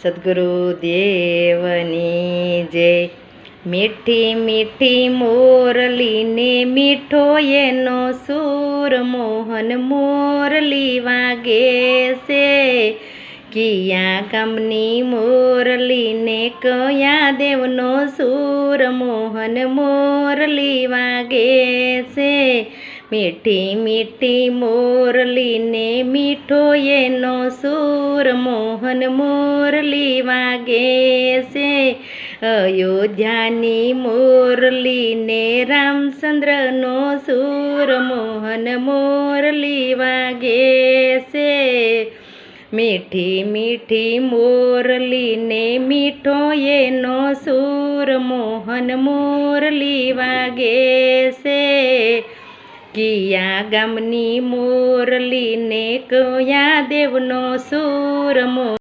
સદ્ગુરુદેવની જય। મીઠી મીઠી મોરલીને મીઠો એનો સૂર, મોહન મોરલી વાગે છે। કિયા ગામની મોરલીને કયા દેવનો સૂર, મોહન મોરલી વાગે છે। મીઠી મીઠી મોરલીને મીઠો એનો સૂર, મોહન મોરલી વાગે છે। અયોધ્યાની મોરલીને રામચંદ્રનો સૂર, મોહન મોરલી વાગે છે। મીઠી મીઠી મોરલીને મીઠો એનો સૂર, મોહન મોરલી વાગે છે। કિયા ગામની મોરલીને કયા દેવનો સૂર,